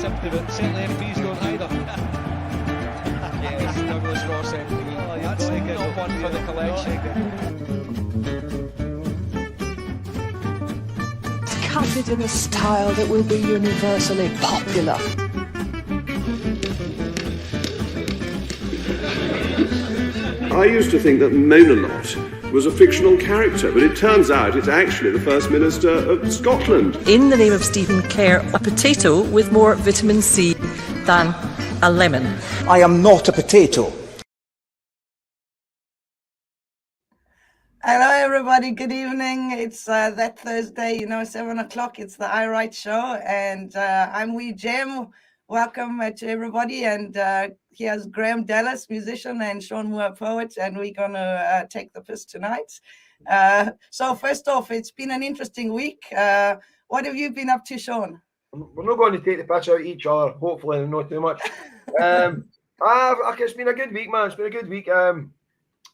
sympathy, but certainly MPs don't either. Yes, Douglas Ross MP. Oh, that's not one for the collection. Cut it in a style that will be universally popular. I used to think that Mona-Lot was a fictional character, but it turns out it's actually the First Minister of Scotland. In the name of Stephen Kerr, a potato with more vitamin C than a lemon. I am not a potato. Hello, everybody. Good evening. It's that Thursday, 7 o'clock. It's the I Write Show, and I'm Wee Jem. Welcome to everybody. And here's Graham Dallas, musician, and Shaun Moore, poet, and we're going to take the piss tonight. So first off, it's been an interesting week. What have you been up to, Shaun? We're not going to take the piss out of each other, hopefully, not too much. It's been a good week, man. It's been a good week.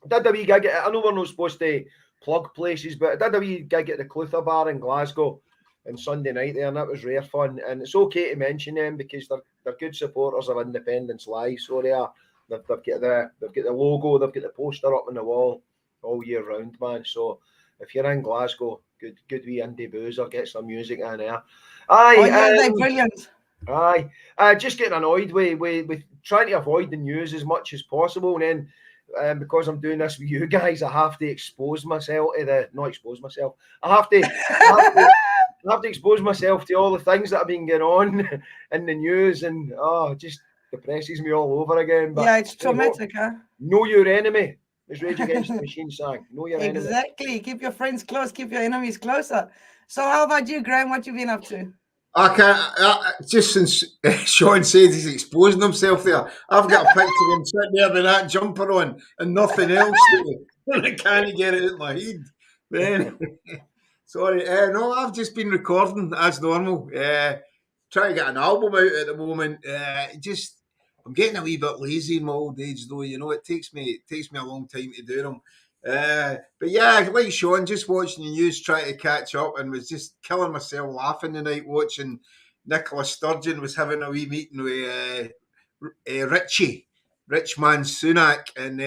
Did a wee gig. I know we're not supposed to plug places, but I did a wee gig at the Clutha Bar in Glasgow on Sunday night there, and that was rare fun. And it's okay to mention them because they're good supporters of Independence Live. So they are. They've got the logo, they've got the poster up on the wall all year round, man. So if you're in Glasgow, good wee indie boozer, get some music in there. They're brilliant. Aye, just getting annoyed with trying to avoid the news as much as possible, and then. Because I'm doing this with you guys, I have to expose myself to I have to expose myself to all the things that have been going on in the news, and it just depresses me all over again. But yeah, it's traumatic, huh? Know your enemy, as Rage Against the Machine sang. Know your enemy. Exactly. Keep your friends close, keep your enemies closer. So how about you, Graham? What you been up to? I can't, just since Shaun said he's exposing himself there, I've got a picture of him sitting there with that jumper on and nothing else. And I can't get it in my head. Man, sorry. No, I've just been recording as normal. Trying to get an album out at the moment. I'm getting a wee bit lazy in my old age, though. It takes me a long time to do them. But yeah, like Shaun, just watching the news, trying to catch up, and was just killing myself laughing tonight watching Nicola Sturgeon was having a wee meeting with Richman Sunak, and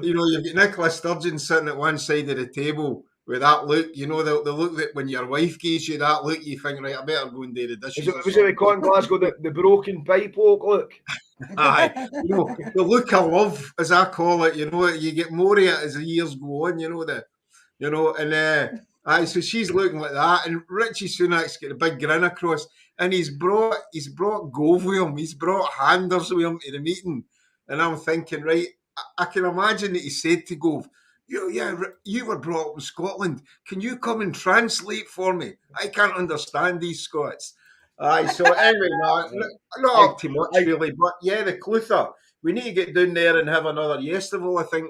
you've got Nicola Sturgeon sitting at one side of the table with that look, the look that when your wife gives you that look, you think, right, I better go and do the dishes. Was it we call in Glasgow the broken pipe look? Aye, the look I love, as I call it, you get more of it as the years go on, so she's looking like that, and Richie Sunak's got a big grin across, and he's brought Gove with him, he's brought handers with him to the meeting, and I'm thinking, right, I can imagine that he said to Gove, you were brought up in Scotland, can you come and translate for me? I can't understand these Scots. Aye, so anyway, not up too much really, but yeah, the Clutha, we need to get down there and have another festival. I think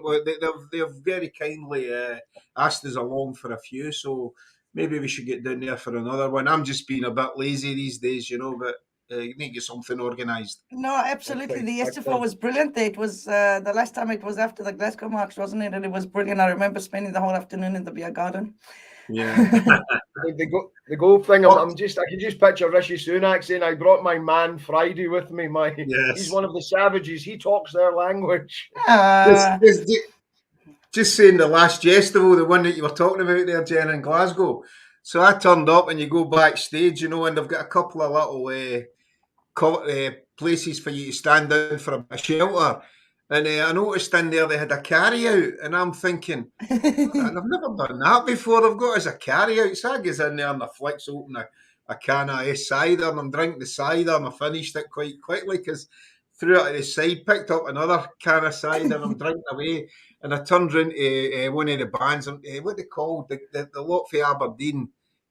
they've very kindly asked us along for a few, so maybe we should get down there for another one. I'm just being a bit lazy these days, but you need to get something organised. No, absolutely. The festival was brilliant. It was the last time it was after the Glasgow March, wasn't it? And it was brilliant. I remember spending the whole afternoon in the beer garden. Yeah. the goal thing, I can just picture Rishi Sunak saying, I brought my man Friday with me. He's one of the savages. He talks their language. Just saying the last festival, the one that you were talking about there, Jen, in Glasgow. So I turned up and you go backstage, and they've got a couple of little places for you to stand down for a bit of shelter. And I noticed in there they had a carry-out, and I'm thinking, I've never done that before. I've got as a carry-out. So I goes in there and I flicks open a can of cider, and I'm drinking the cider, and I finished it quite quickly because threw it to the side, picked up another can of cider, and I'm drinking away. And I turned round to one of the bands, what they called, the lot for Aberdeen,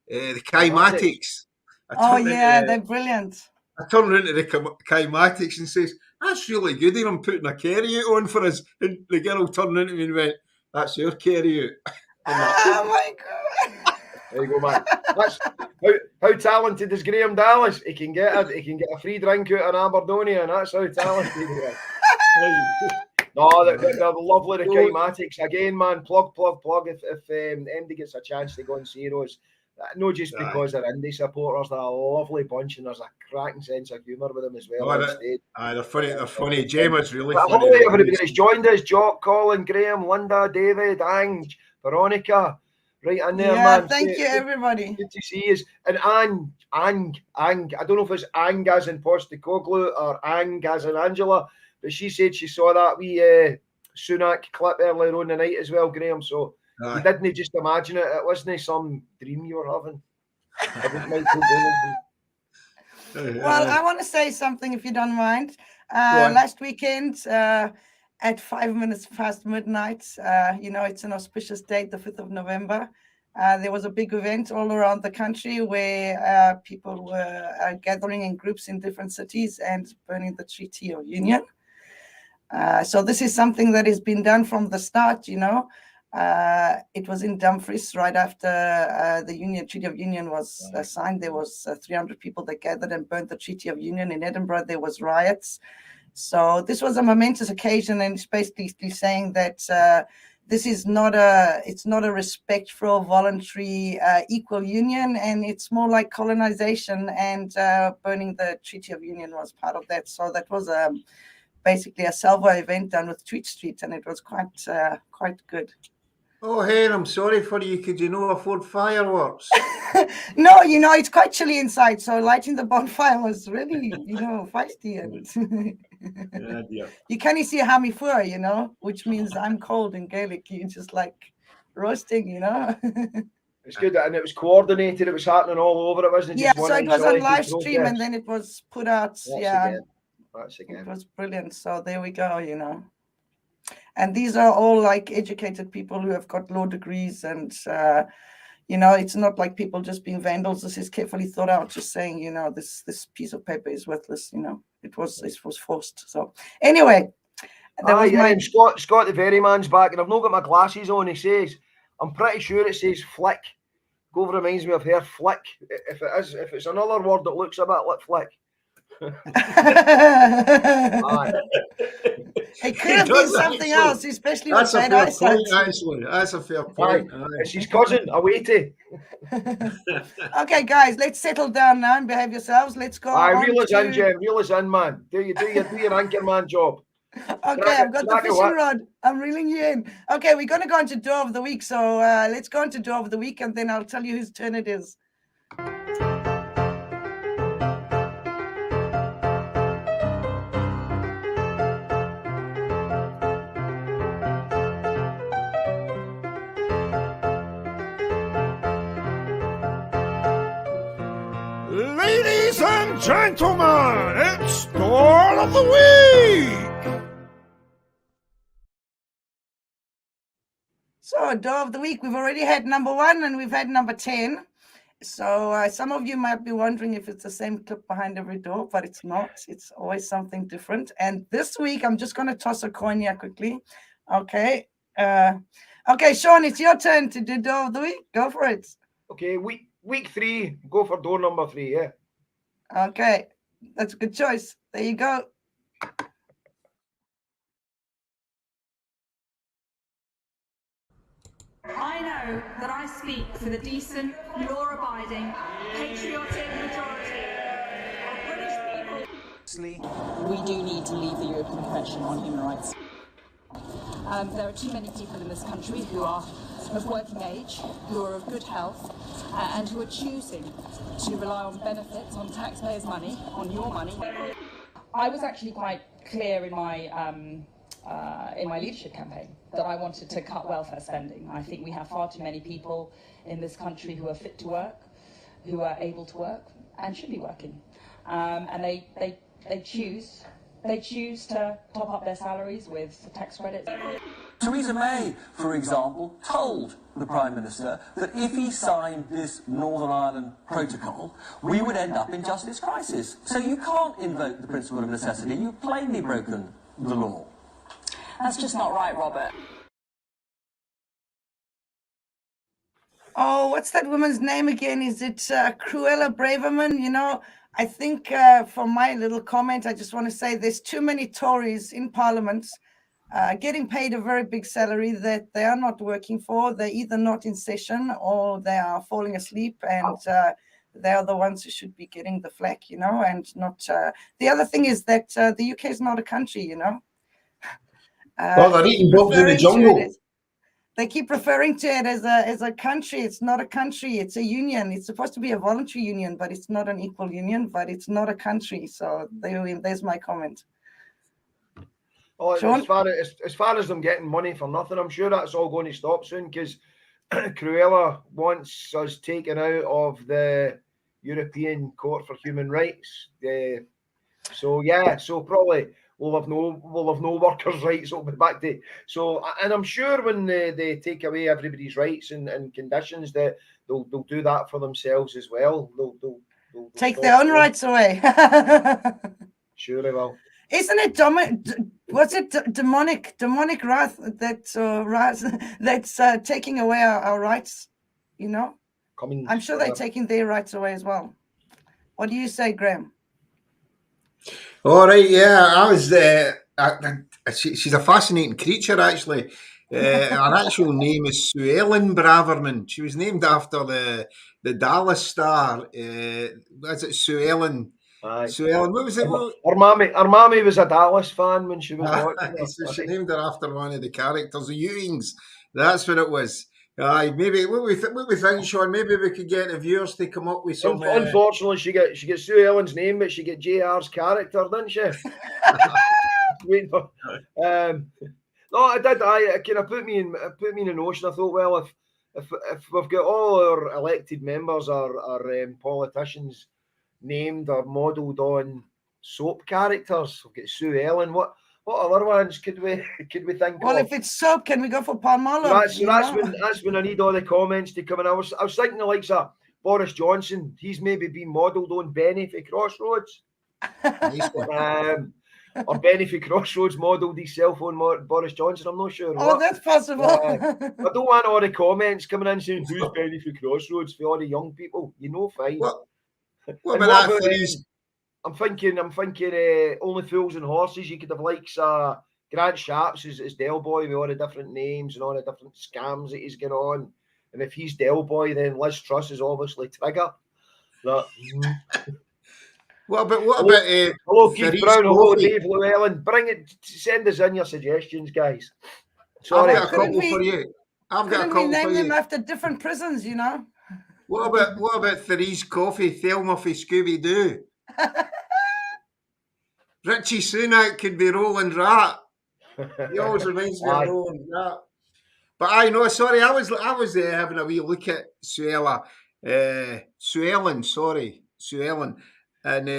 the Kymatics. They're brilliant. I turned around to the Kymatics and says, that's really good. I'm putting a carry-out on for us. And the girl turned around to me and went, that's your carry-out. Oh my God. There you go, man. That's how talented is Graham Dallas? He can get a free drink out in Aberdonia, and that's how talented he is. No, they're lovely, the Kymatics. Again, man, plug. If MD gets a chance to go and see those, Not just Aye. because they're indie supporters, they're a lovely bunch, and there's a cracking sense of humour with them as well. Oh, on they're- stage. Aye, they're funny. They're funny. Gemma's really But funny. hello, everybody that's joined us: Jock, Colin, Graham, Linda, David, Ange, Veronica. Right in there, Yeah, man. thank you, everybody. Good to see you. And Ang. I don't know if it's Ang as in Postecoglou or Ang as in Angela, but she said she saw that wee Sunak clip earlier on the night as well, Graham. So you Aye. didn't just imagine it. It wasn't some dream you were having. It was Michael Donovan. Well, I want to say something, if you don't mind. on. Last weekend, at 5 minutes past midnight, it's an auspicious date, the 5th of November. There was a big event all around the country where people were gathering in groups in different cities and burning the Treaty of Union. So this is something that has been done from the start, It was in Dumfries right after the Treaty of Union was signed. There was 300 people that gathered and burnt the Treaty of Union. In Edinburgh, there was riots. So this was a momentous occasion, and it's basically saying that this is not a respectful, voluntary, equal union, and it's more like colonization, and burning the Treaty of Union was part of that. So that was basically a salvo event done with Tweed Street, and it was quite good. Oh, hey, I'm sorry for you. Could you not afford fireworks? No, it's quite chilly inside, so lighting the bonfire was really, feisty. And Yeah, dear. you can't see how me for, which means I'm cold in Gaelic. You just like roasting, It's good, and it was coordinated. It was happening all over. It wasn't Yeah, just one so it was on isolated live stream, protest. and then it was put out. That's again. It was brilliant. So there we go, And these are all like educated people who have got law degrees, and it's not like people just being vandals. This is carefully thought out. Just saying, this piece of paper is worthless. It was forced. So anyway, that was my. And Scott the very man's back, and I've not got my glasses on. He says, I'm pretty sure it says flick. Gove reminds me of her flick. If it's another word that looks a bit like flick. It could have been something else, especially with bad eyesight. Actually, that's a fair point. It's his cousin, Awaity. Okay, guys, let's settle down now and behave yourselves. Let's go. Reel us in, Jem. Reel us in, man. Do your anchor man job. Okay, I've got the fishing rod. I'm reeling you in. Okay, we're going to go into Door of the Week. So let's go into Door of the Week, and then I'll tell you whose turn it is. Ladies and gentlemen, it's Door of the Week! So, Door of the Week, we've already had number 1 and we've had number 10. So, some of you might be wondering if it's the same clip behind every door, but it's not. It's always something different. And this week, I'm just going to toss a coin here quickly. Okay. Okay, Shaun, it's your turn to do Door of the Week. Go for it. Okay, week 3, go for door number 3, yeah. Okay, that's a good choice. There you go. I know that I speak for the decent, law-abiding, patriotic majority of British people. We do need to leave the European Convention on Human Rights. There are too many people in this country who are of working age, who are of good health, and who are choosing to rely on benefits, on taxpayers' money, on your money. I was actually quite clear in my leadership campaign that I wanted to cut welfare spending. I think we have far too many people in this country who are fit to work, who are able to work, and should be working. And they choose to top up their salaries with tax credits. Theresa May, for example, told the Prime Minister that if he signed this Northern Ireland protocol, we would end up in just this crisis. So you can't invoke the principle of necessity. You've plainly broken the law. That's just not right, Robert. Oh, what's that woman's name again? Is it Cruella Braverman? I think for my little comment, I just want to say there's too many Tories in Parliament getting paid a very big salary that they are not working for. They're either not in session or they are falling asleep, and they are the ones who should be getting the flack, and not. The other thing is that the UK is not a country, Well, they're eating bugs in the jungle. They keep referring to it as a country. It's not a country. It's a union. It's supposed to be a voluntary union, but it's not an equal union. But it's not a country. So there's my comment. Oh, Shaun? as far as them getting money for nothing, I'm sure that's all going to stop soon, because Cruella wants us taken out of the European Court for Human Rights. So probably we'll have no workers' rights. It'll be back to and I'm sure when they take away everybody's rights and conditions, that they'll do that for themselves as well. They'll take their own rights away. Sure they will. Isn't it demonic wrath that's taking away our rights? I'm sure they're taking their rights away as well. What do you say, Graham? All right, yeah, I was. She's a fascinating creature, actually. Her actual name is Sue Ellen Braverman. She was named after the Dallas star. Was it Sue Ellen? Sue Ellen, what was it? Her mommy was a Dallas fan when she was watching. So she named her after one of the characters, the Ewings. That's what it was. Maybe what we think, Shaun. Maybe we could get the viewers to come up with some. Unfortunately, she got Sue Ellen's name, but she got JR's character, didn't she? No, I did. I kind of put me in a notion. I thought, well, if we've got all our elected members or politicians named or modelled on soap characters, we've got Sue Ellen. What other ones could we think well, of? If it's soap, can we go for Palmolive? That's when I need all the comments to come in. I was thinking the likes of Boris Johnson. He's maybe been modelled on Benny for Crossroads. Or Benny for Crossroads modelled himself on Boris Johnson. I'm not sure. That's possible. I don't want all the comments coming in saying who's Benny for Crossroads for all the young people. Fine. What about that? I'm thinking Only Fools and Horses. You could have likes Grant Shapps as Del Boy with all the different names and all the different scams that he's got on. And if he's Del Boy, then Liz Truss is obviously Trigger. What about hello Keith Brown, hello Dave Llewellyn. Send us in your suggestions, guys. Sorry, I've got a couple for you. Name them after different prisons, What about Therese Coffey, Thelma for Scooby Doo? Richie Sunak could be Roland Rat. He always reminds me of Roland Rat. But I know, sorry, I was having a wee look at Sue Ellen, and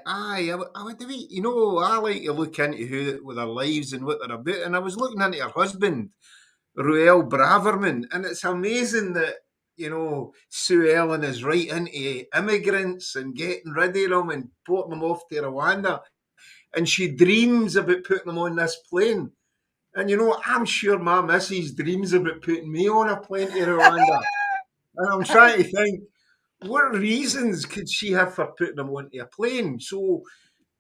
I like to look into who with their lives and what they're about, and I was looking into her husband, Ruel Braverman, and it's amazing that Sue Ellen is right into immigrants and getting rid of them and porting them off to Rwanda. And she dreams about putting them on this plane. And I'm sure my missus dreams about putting me on a plane to Rwanda. And I'm trying to think, what reasons could she have for putting them onto a plane? So,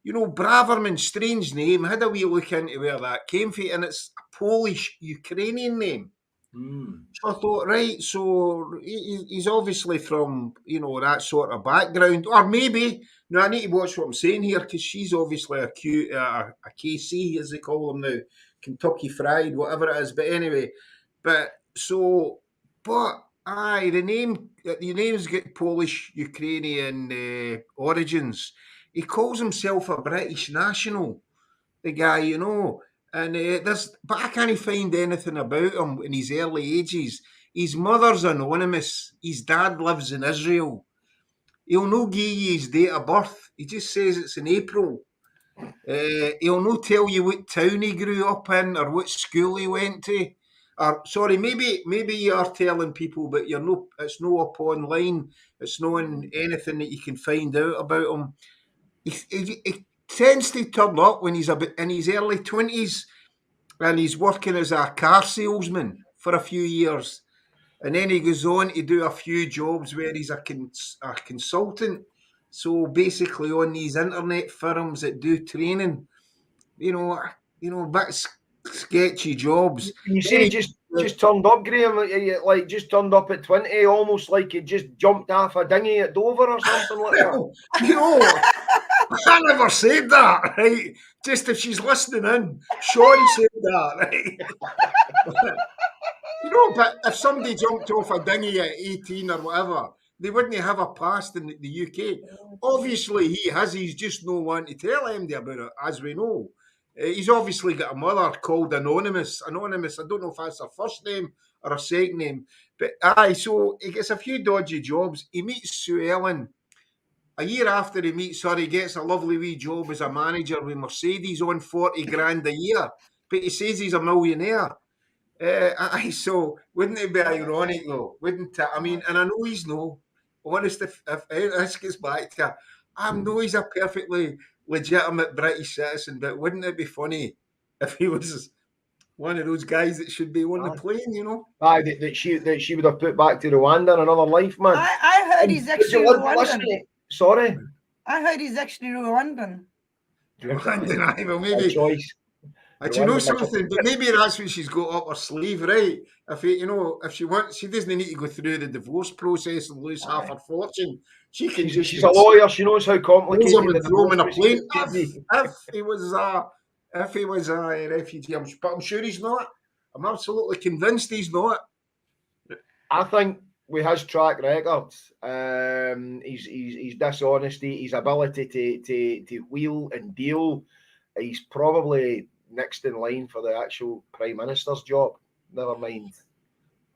Braverman, strange name. I had a wee look into where that came from, and it's a Polish-Ukrainian name. So I thought, right, so he's obviously from, that sort of background. Or maybe, I need to watch what I'm saying here, because she's obviously a KC, as they call them now, Kentucky Fried, whatever it is. But anyway, the name's got Polish-Ukrainian origins. He calls himself a British national, the guy, And but I can't find anything about him in his early ages. His mother's anonymous. His dad lives in Israel. He'll no give you his date of birth. He just says it's in April. He'll no tell you what town he grew up in or what school he went to. Or sorry, maybe you are telling people, but it's no up online. It's no in anything that you can find out about him. He tends to turn up when he's in his early 20s, and he's working as a car salesman for a few years, and then he goes on to do a few jobs where he's a consultant. So basically, on these internet firms that do training, but sketchy jobs. You say just turned up, Graham, like just turned up at 20, almost like he just jumped off a dinghy at Dover or something like that. No, I never said that, right? Just if she's listening in, Shaun said that, right? You know, but if somebody jumped off a dinghy at 18 or whatever, they wouldn't have a past in the UK. Obviously, he has. He's just no one to tell MD about it, as we know. He's obviously got a mother called Anonymous. Anonymous, I don't know if that's a first name or a second name. But aye, so he gets a few dodgy jobs. He meets Sue Ellen. A year after he meets her, he gets a lovely wee job as a manager with Mercedes on 40 grand a year. But he says he's a millionaire. So wouldn't it be ironic though? Wouldn't it? I mean, and I know he's no. Honest, if this gets back to, I know he's a perfectly legitimate British citizen, but wouldn't it be funny if he was one of those guys that should be on the plane, you know? Aye, that she would have put back to Rwanda in another life, man. I heard he's actually Rwandan. Sorry? I heard he's actually Rwandan. Rwandan, aye, well, maybe. Choice. Do you know something? But maybe that's what she's got up her sleeve, right? If she wants, she doesn't need to go through the divorce process and lose half her fortune. She can just. She's a lawyer. She knows how complicated. Throw him in a plane. If he was a refugee, but I'm sure he's not. I'm absolutely convinced he's not. I think with his track record, his dishonesty, his ability to wheel and deal, he's probably next in line for the actual Prime Minister's job. Never mind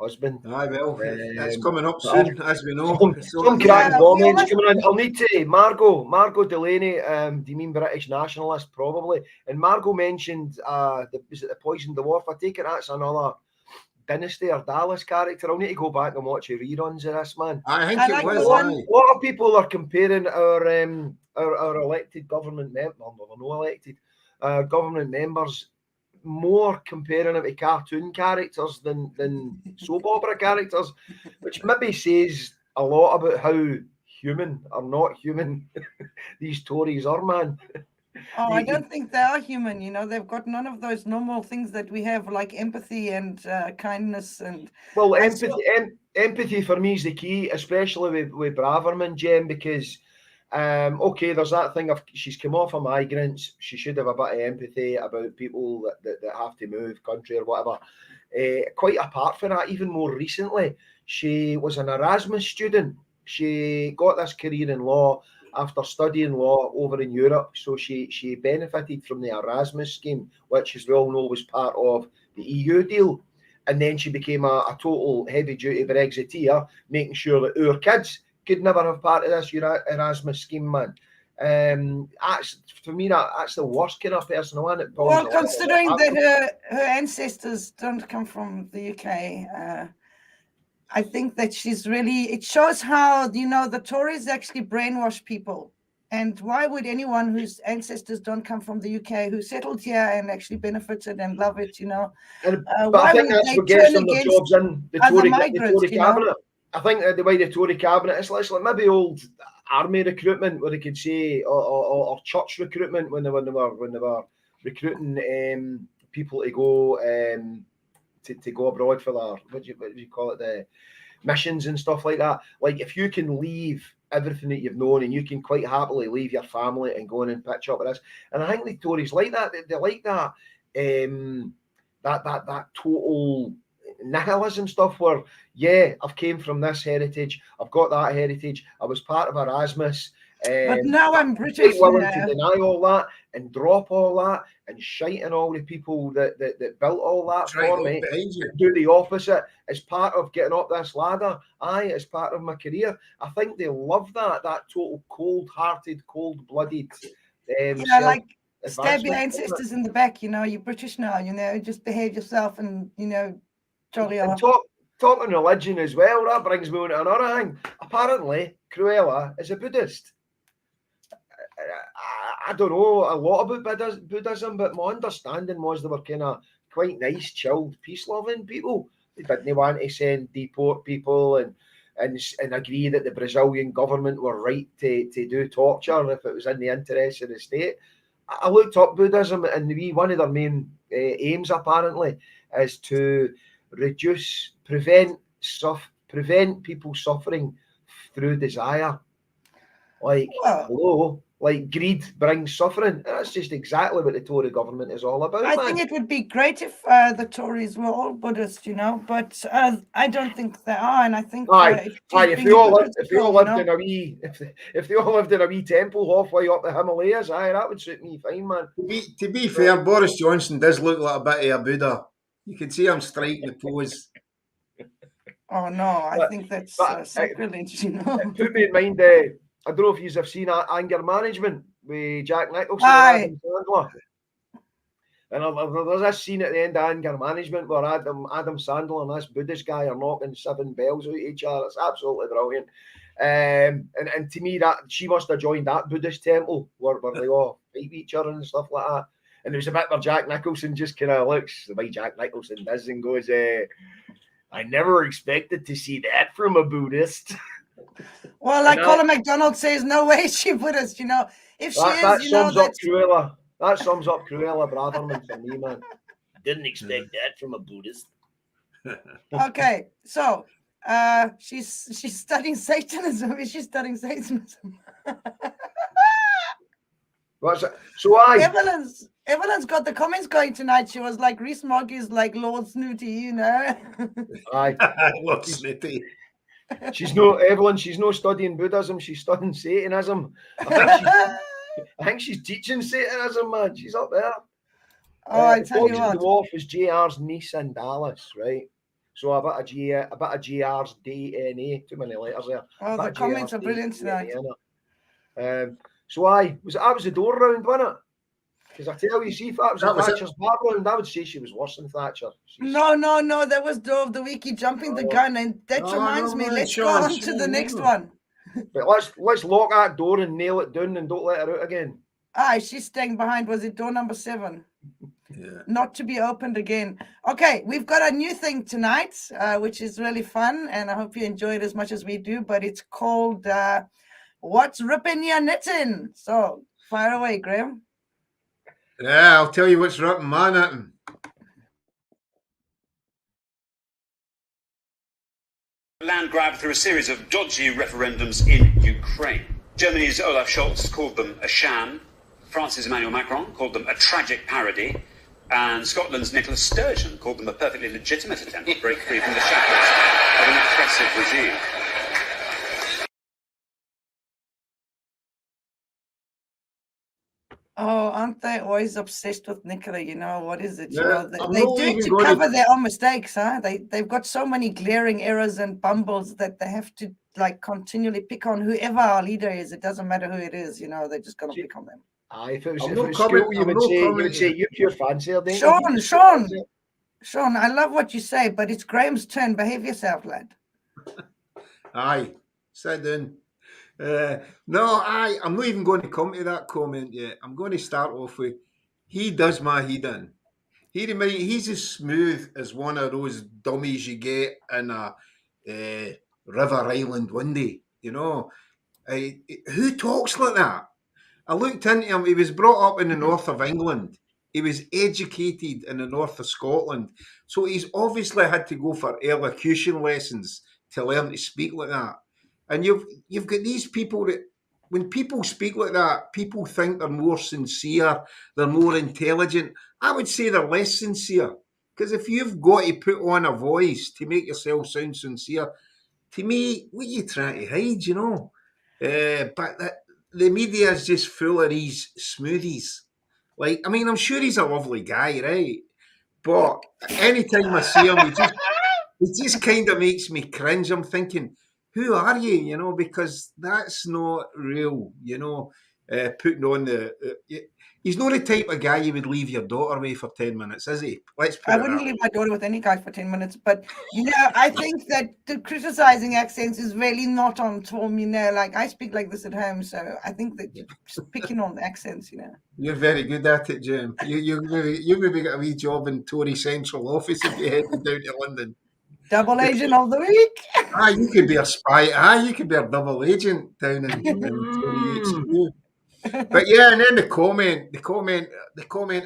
husband. Aye, well, it's coming up soon, as we know. Some cracking comments coming in. I'll need to Margot Delaney. Do you mean British nationalist? Probably. And Margot mentioned was it the Poison Dwarf? I take it that's another Dynasty or Dallas character. I'll need to go back and watch the reruns of this, man. I think it was. A lot of people are comparing our elected government members, no elected government members, more comparing it to cartoon characters than soap opera characters, which maybe says a lot about how human or not human these Tories are, man. Oh, I don't think they are human. You know, they've got none of those normal things that we have, like empathy and kindness and. Well, empathy for me is the key, especially with Braverman, Jem, because okay, there's that thing of she's come off of migrants. She should have a bit of empathy about people that have to move country or whatever. Quite apart from that, even more recently, she was an Erasmus student. She got this career in law after studying law over in Europe. So she benefited from the Erasmus scheme, which, as we all know, was part of the EU deal. And then she became a total heavy-duty Brexiteer, making sure that our kids could never have part of this Erasmus scheme, man. For me, that's the worst kind of person. Well, considering that her ancestors don't come from the UK, I think that she's really, it shows how, the Tories actually brainwash people. And why would anyone whose ancestors don't come from the UK, who settled here and actually benefited and love it, but I think that's what gets them the jobs in the Tory cabinet. I think the way the Tory cabinet is like maybe old army recruitment, where they could say, or church recruitment when they were recruiting people to go to go abroad for their what do you call it, the missions and stuff like that. Like, if you can leave everything that you've known and you can quite happily leave your family and go in and pitch up with this, and I think the Tories like that. They like that that total nihilism stuff where, yeah, I've came from this heritage, I've got that heritage, I was part of Erasmus, but now I'm British. Willing to deny all that and drop all that and shite on all the people that built all that for me, do the opposite as part of getting up this ladder. As part of my career. I think they love that total cold-hearted, cold-blooded. Like stab your ancestors in the back. You're British now. Just behave yourself and jolly on. Talking religion as well, that brings me on to another thing. Apparently, Cruella is a Buddhist. I don't know a lot about Buddhism, but my understanding was they were kind of quite nice, chilled, peace-loving people. They didn't want to deport people and agree that the Brazilian government were right to do torture if it was in the interest of the state. I looked up Buddhism, and one of their main aims apparently is to prevent people suffering through desire. Like, hello, like greed brings suffering. That's just exactly what the Tory government is all about. I think it would be great if the Tories were all Buddhist, but I don't think they are, and I think if they all lived in a wee temple halfway up the Himalayas, that would suit me fine, man. To be fair, Boris Johnson does look like a bit of a Buddha. You can see him striking the pose. Oh no, I think that's sacrilege, It put me in mind. I don't know if you have seen Anger Management with Jack Nicholson and Adam Sandler. And there's this scene at the end of Anger Management where Adam Sandler and this Buddhist guy are knocking 7 bells out of each other. It's absolutely brilliant. And to me, that she must have joined that Buddhist temple where they all fight each other and stuff like that. And there's a bit where Jack Nicholson just kind of looks the way Jack Nicholson does and goes, I never expected to see that from a Buddhist. Well, like Colin McDonald says, no way is she Buddhist, If she that sums up Cruella. That sums up Cruella Braverman for me, man. Didn't expect that from a Buddhist. Okay, so she's studying Satanism. Is she studying Satanism? What's it? So Evelyn's got the comments going tonight. She was like, Rees Mogg is like Lord Snooty, Aye. Lord Snooty. She's no studying Buddhism, she's studying Satanism. I think she's teaching Satanism, man. She's up there. Oh, I tell you what. The Dwarf is JR's niece in Dallas, right? So a bit of JR's DNA. Too many letters there. Oh, the comments are brilliant tonight. So I was the door round, wasn't it? Because I tell you, see, if that was Thatcher's background, I would say she was worse than Thatcher. No, that was Door of the Week. He jumping the gun, and that reminds me. Let's go on to the next one. But let's lock that door and nail it down and don't let her out again. Aye, she's staying behind. Was it door number 7? Yeah. Not to be opened again. Okay, we've got a new thing tonight, which is really fun, and I hope you enjoy it as much as we do. But it's called "What's Ripping Your Knitting?" So fire away, Graham. Yeah, I'll tell you what's ripping my knitting. Land grab through a series of dodgy referendums in Ukraine. Germany's Olaf Scholz called them a sham. France's Emmanuel Macron called them a tragic parody. And Scotland's Nicola Sturgeon called them a perfectly legitimate attempt to break free from the shackles of an oppressive regime. Oh, aren't they always obsessed with Nicola? What is it? Yeah, They do it to cover their own mistakes, huh? They've got so many glaring errors and bumbles that they have to continually pick on whoever our leader is. It doesn't matter who it is, they're just going to pick on them. Aye, if it was school, you would say you pure fancy her, Shaun, I love what you say, but it's Graham's turn. Behave yourself, lad. Aye, sit down. I'm not even going to come to that comment yet. I'm going to start off with, he does my head in. He's as smooth as one of those dummies you get in a River Island one day, who talks like that? I looked into him. He was brought up in the north of England. He was educated in the north of Scotland. So he's obviously had to go for elocution lessons to learn to speak like that. And you've got these people that, when people speak like that, people think they're more sincere, they're more intelligent. I would say they're less sincere. Because if you've got to put on a voice to make yourself sound sincere, to me, what are you trying to hide, But the media is just full of these smoothies. I'm sure he's a lovely guy, right? But anytime I see him, it just kind of makes me cringe. I'm thinking, who are you? Because that's not real, putting on he's not the type of guy you would leave your daughter with for 10 minutes, is he? I wouldn't leave my daughter with any guy for 10 minutes, but, I think that the criticizing accents is really not on Tom, I speak like this at home, so I think that you're just picking on the accents, You're very good at it, Jim. You maybe got a wee job in Tory Central Office if you headed down to London. Double agent of the week. You could be a spy. You could be a double agent down in Tory HQ. But yeah, and then the comment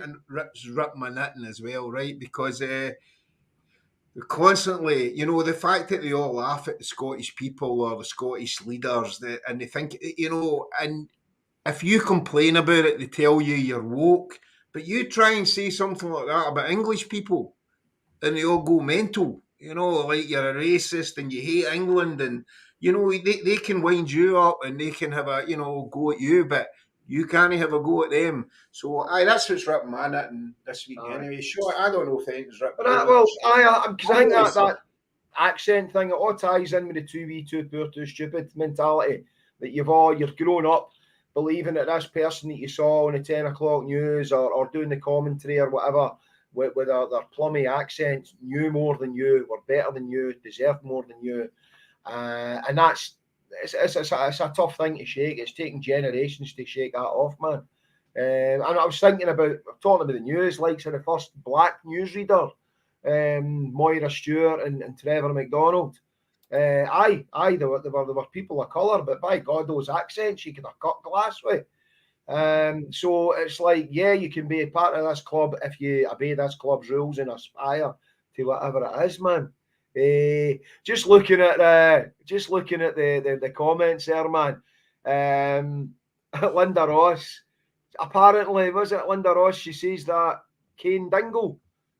and rip my knitting as well, right? Because constantly, you know, the fact that they all laugh at the Scottish people or the Scottish leaders, and they think, you know, and if you complain about it, they tell you you're woke. But you try and say something like that about English people, and they all go mental. You know, like you're a racist and you hate England, and you know they can wind you up and they can have a go at you, but you can't have a go at them. So that's what's ripping my knitting this week anyway. Sure, I don't know if anything's ripping. But because I think that accent thing, it all ties in with the too poor, too stupid mentality that you're grown up believing that this person that you saw on the 10 o'clock news or doing the commentary or whatever with their plummy accents knew more than you, were better than you, deserved more than you, and it's a tough thing to shake. It's taken generations to shake that off, man. And I was thinking about talking about the news, like the first black newsreader, Moira Stewart and Trevor McDonald. There were people of colour, but by God, those accents you could have cut glass with. So it's like, yeah, you can be a part of this club if you obey this club's rules and aspire to whatever it is, man. Just looking at the comments there, man. Linda Ross. Apparently, was it Linda Ross? She says that Kane Dingle,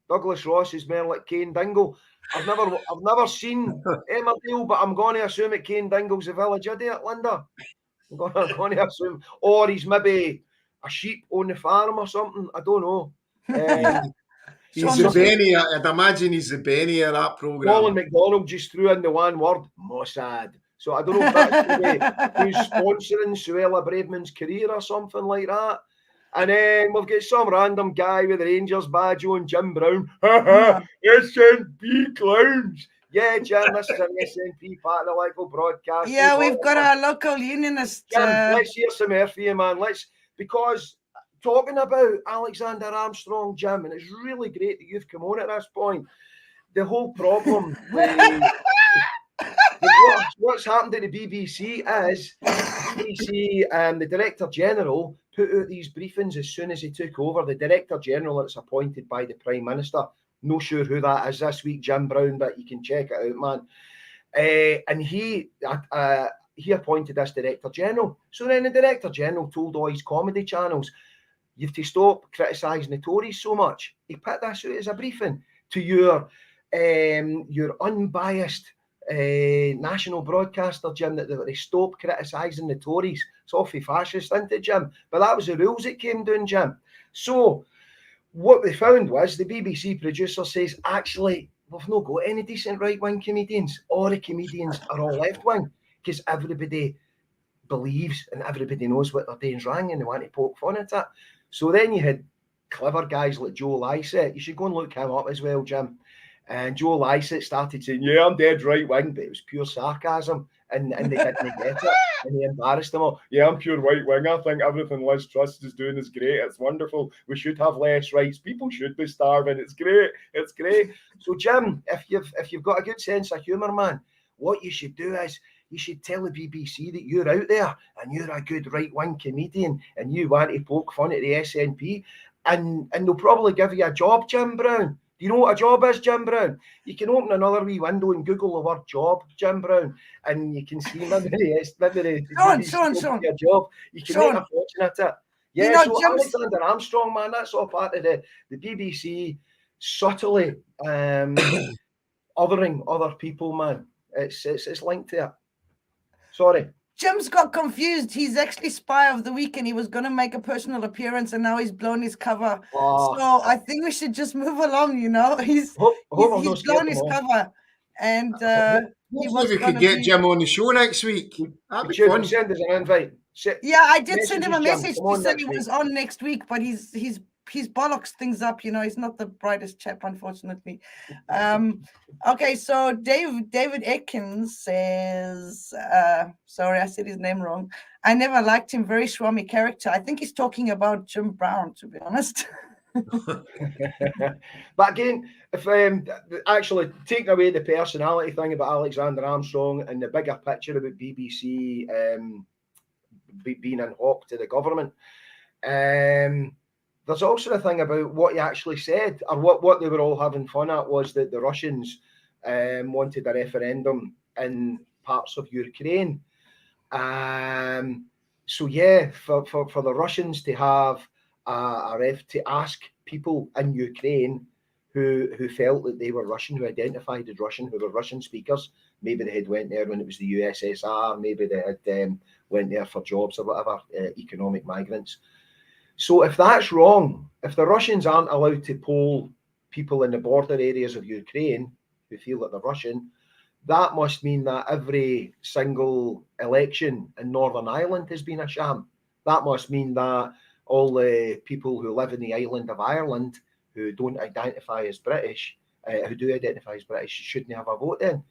Douglas Ross is more like Kane Dingle. I've never seen Emmerdale, but I'm going to assume that Kane Dingle's a village idiot, Linda. I'm going to assume, or he's maybe a sheep on the farm or something. I don't know. He's the Benny. I'd imagine he's the Benny of that programme. Colin McDonald just threw in the one word, Mossad. So I don't know if that's the way who's sponsoring Suella Braveman's career or something like that. And then we've got some random guy with the Rangers badge on, Jim Brown. SNP clowns. Yeah, Jim, this is an SNP part of the local broadcast. Yeah, we've got our local unionist. Jim, let's hear some air for you, man. Because talking about Alexander Armstrong, Jim, and it's really great that you've come on at this point. The whole problem with what's happened to the BBC is the Director General put out these briefings as soon as he took over. The Director General that's appointed by the Prime Minister. No sure who that is this week, Jim Brown, but you can check it out, man. And he appointed this Director General. So then the Director General told all his comedy channels, you have to stop criticising the Tories so much. He put this out as a briefing to your unbiased national broadcaster, Jim, that they stop criticising the Tories. It's awfully fascist, isn't it, Jim? But that was the rules that came down, Jim. So what they found was the BBC producer says, actually, we've not got any decent right-wing comedians. All the comedians are all left-wing because everybody believes and everybody knows what they're doing's wrong and they want to poke fun at it. So then you had clever guys like Joe Lycett. You should go and look him up as well, Jim. And Joe Lycett started saying, yeah, I'm dead right-wing, but it was pure sarcasm. And they didn't get it. And they embarrassed them all. Yeah, I'm pure right-wing. I think everything Liz Truss is doing is great. It's wonderful. We should have less rights. People should be starving. It's great. It's great. So, Jim, if you've got a good sense of humour, man, what you should do is you should tell the BBC that you're out there and you're a good right-wing comedian and you want to poke fun at the SNP and they'll probably give you a job, Jim Brown. Do you know what a job is, Jim Brown? You can open another wee window and Google the word job, Jim Brown, and you can see maybe Sean. A job. You can make a fortune at it. Yeah, you know, so Alexander Armstrong, man, that's all part of the BBC subtly othering other people, man. It's linked to it. Sorry. Jim's got confused. He's actually Spy of the Week and he was going to make a personal appearance and now he's blown his cover. So I think we should just move along, you know. He's blown his cover. And hopefully we could get Jim on the show next week. That'd be fun. Send us an invite. Yeah, I did send him a message. He said he was on next week, but he's bollocks things up, you know. He's not the brightest chap, unfortunately. Okay, so David Atkins says, sorry, I said his name wrong. I never liked him, very swami character. I think he's talking about Jim Brown, to be honest. But again, if actually taking away the personality thing about Alexander Armstrong and the bigger picture about BBC being in hock to the government. There's also the thing about what he actually said, or what they were all having fun at, was that the Russians wanted a referendum in parts of Ukraine. So yeah, for the Russians to have to ask people in Ukraine who felt that they were Russian, who identified as Russian, who were Russian speakers. Maybe they had went there when it was the USSR. Maybe they had went there for jobs or whatever, economic migrants. So if that's wrong, if the Russians aren't allowed to poll people in the border areas of Ukraine who feel that they're Russian, that must mean that every single election in Northern Ireland has been a sham. That must mean that all the people who live in the island of Ireland who don't identify as British, who do identify as British, shouldn't have a vote then.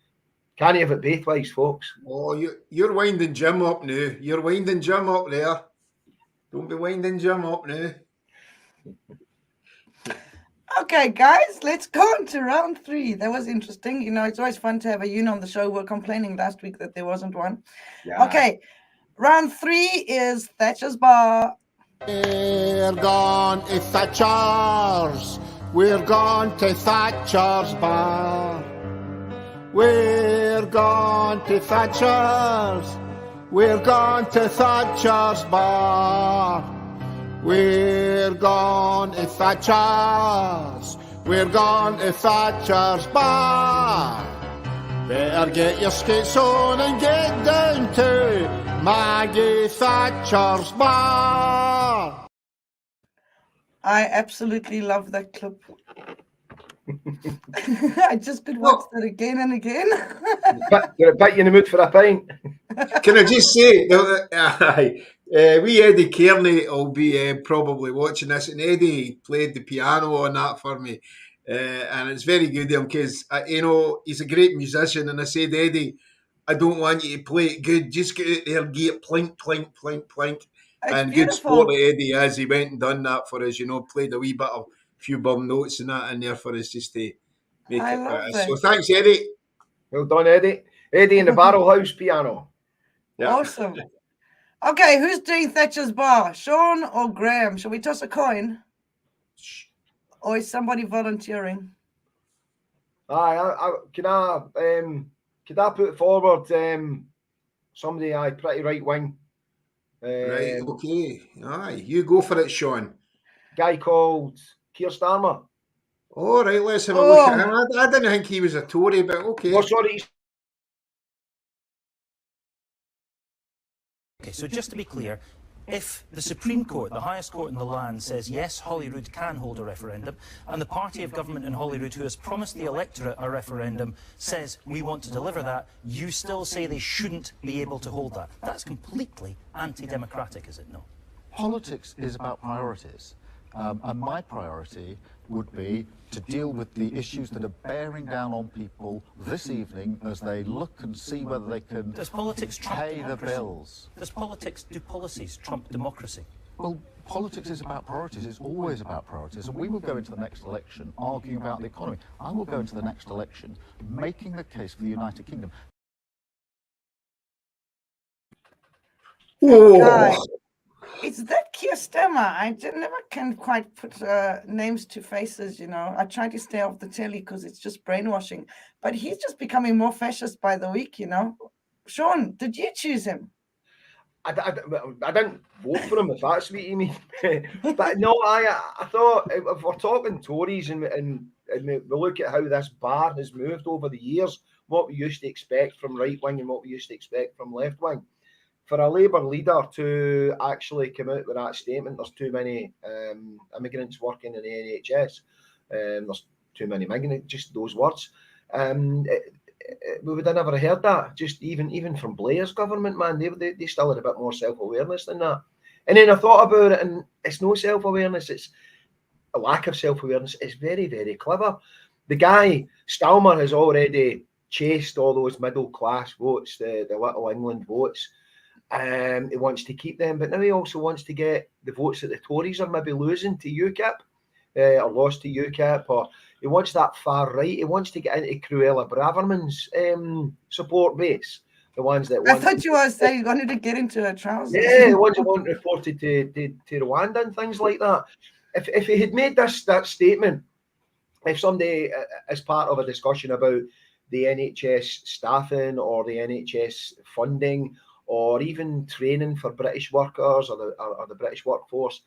Can't have it both ways, folks. Oh, you're winding Jim up now. You're winding Jim up there. Don't be winding Jim up now. Okay, guys, let's go on to round 3. That was interesting. You know, it's always fun to have a union on the show. We were complaining last week that there wasn't one. Yeah. Okay, round 3 is Thatcher's Bar. We're gone to Thatcher's. We're gone to Thatcher's Bar. We're gone to Thatcher's. We're gone to Thatcher's Bar. We're gone to Thatcher's. We're gone to Thatcher's Bar. Better get your skates on and get down to Maggie Thatcher's Bar. I absolutely love that clip. I just could watch that again and again. You're a bit in the mood for a pint. Can I just say, wee Eddie Kearney will be probably watching this, and Eddie played the piano on that for me, and it's very good of him because you know, he's a great musician, and I said, Eddie, I don't want you to play it good, just get out there and get plink, plink, plink, plink. And beautiful. Good sport Eddie as he went and done that for us, you know, played a wee bit of few bum notes and that in there for us just to make I it love better. it. So thanks, Eddie. Well done, Eddie. Eddie in the Barrel House piano. Yeah. Awesome. Okay, who's doing Thatcher's Bar? Shaun or Graham? Shall we toss a coin? Or is somebody volunteering? Could I put forward somebody pretty right wing? Right, okay. Aye, you go for it, Shaun. Guy called Keir Starmer. All right, let's have a look at him. I didn't think he was a Tory, but okay. Oh, sorry. Okay, so just to be clear, if the Supreme Court, the highest court in the land, says yes, Holyrood can hold a referendum, and the party of government in Holyrood who has promised the electorate a referendum says we want to deliver that, you still say they shouldn't be able to hold that. That's completely anti-democratic, is it not? Politics is about priorities. And my priority would be to deal with the issues that are bearing down on people this evening as they look and see whether they can pay the bills. Does politics, do policies trump democracy? Well, politics is about priorities. It's always about priorities. And we will go into the next election arguing about the economy. I will go into the next election making the case for the United Kingdom. Oh. It's that Keir Starmer. I never can quite put names to faces, you know. I try to stay off the telly because it's just brainwashing. But he's just becoming more fascist by the week, you know. Shaun, did you choose him? I didn't vote for him, if that's what you mean. But no, I thought if we're talking Tories and we look at how this bar has moved over the years, what we used to expect from right wing and what we used to expect from left wing. For a Labour leader to actually come out with that statement, there's too many immigrants working in the NHS, there's too many migrants, just those words. We would have never heard that, just even from Blair's government, man, they still had a bit more self-awareness than that. And then I thought about it, and it's no self-awareness, it's a lack of self-awareness. It's very, very clever. The guy, Starmer, has already chased all those middle-class votes, the Little England votes. He wants to keep them, but now he also wants to get the votes that the Tories are maybe losing to UKIP, or lost to UKIP, or he wants that far right. He wants to get into Cruella Braverman's support base. The ones that I want. thought you were saying you wanted to get into her trousers. Yeah, the ones that want reported to Rwanda and things like that. If he had made that statement, if somebody, as part of a discussion about the NHS staffing or the NHS funding or even training for British workers or the British workforce,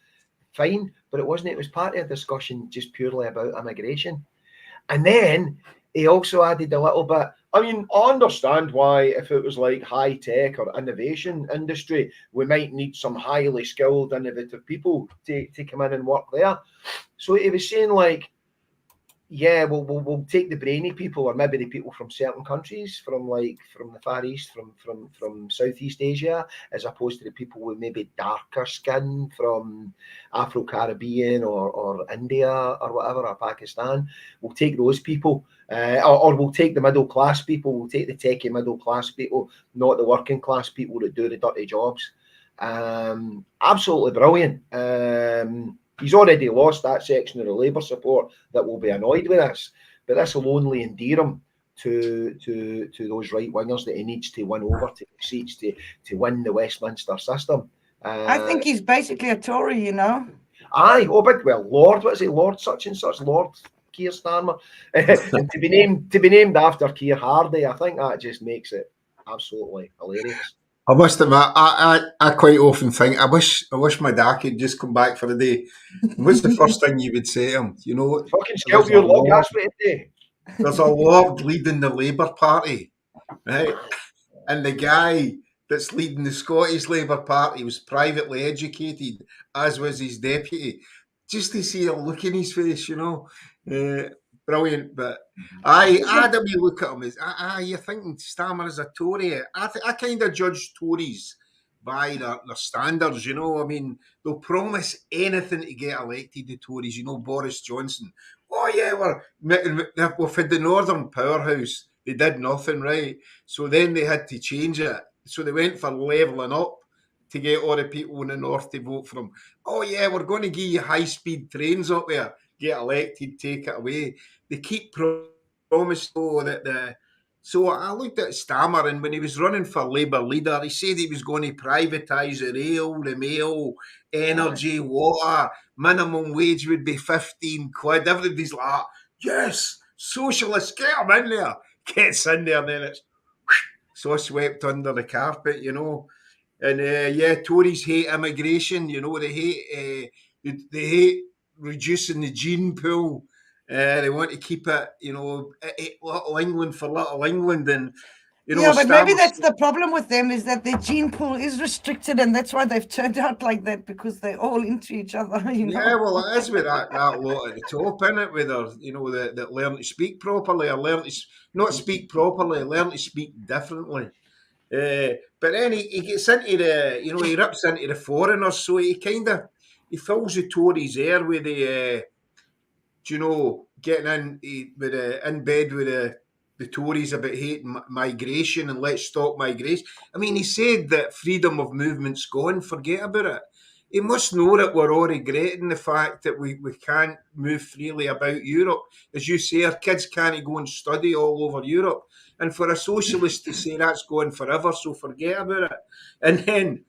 fine, but it wasn't. It was part of a discussion just purely about immigration. And then he also added a little bit. I mean, I understand why, if it was like high tech or innovation industry, we might need some highly skilled, innovative people to come in and work there. So he was saying, like, yeah, we'll take the brainy people, or maybe the people from certain countries, from the Far East, from Southeast Asia, as opposed to the people with maybe darker skin from Afro-Caribbean or India or whatever, or Pakistan. We'll take those people, or we'll take the middle class people. We'll take the techie middle class people, not the working class people that do the dirty jobs. Absolutely brilliant. He's already lost that section of the Labour support that will be annoyed with this, but this will only endear him to those right wingers that he needs to win over to seats to win the Westminster system. I think he's basically a Tory, you know. Aye, Lord, what is he? Lord such and such, Lord Keir Starmer, and to be named after Keir Hardie, I think that just makes it absolutely hilarious. I must admit, I quite often think I wish my dad could just come back for the day. What's the first thing you would say to him? You know, fucking scalp your log. That's what it'd do. There's a Lord leading the Labour Party, right? And the guy that's leading the Scottish Labour Party was privately educated, as was his deputy. Just to see a look in his face, you know. Brilliant, but I had a wee look at him as you're thinking Starmer is a Tory. I kind of judge Tories by their standards, you know. I mean, they'll promise anything to get elected, the Tories, you know. Boris Johnson, oh yeah, we've had the Northern Powerhouse, they did nothing, right? So then they had to change it, so they went for levelling up to get all the people in the north to vote for them. Oh yeah, we're going to give you high-speed trains up there, get elected, take it away. They keep promising that So I looked at Starmer, and when he was running for Labour leader, he said he was going to privatise the rail, the mail, energy, water, minimum wage would be 15 quid. Everybody's like, yes, socialists, get them in there. Gets in there, and then it's so swept under the carpet, you know. And yeah, Tories hate immigration, you know, they hate reducing the gene pool. They want to keep it, you know, little England for little England. And, you know, yeah, but maybe that's the problem with them, is that their gene pool is restricted, and that's why they've turned out like that, because they're all into each other, you know. Yeah, well, it is with that lot at the top, isn't it? With their, you know, that learn to speak properly, or learn to not speak properly, learn to speak differently. But then he gets into the, you know, he rips into the foreigners, so he fills the Tories there with the, you know, getting in bed with the Tories about hating migration and let's stop migration. I mean, he said that freedom of movement's gone, forget about it. He must know that we're all regretting the fact that we can't move freely about Europe. As you say, our kids can't go and study all over Europe. And for a socialist to say that's going forever, so forget about it. And then,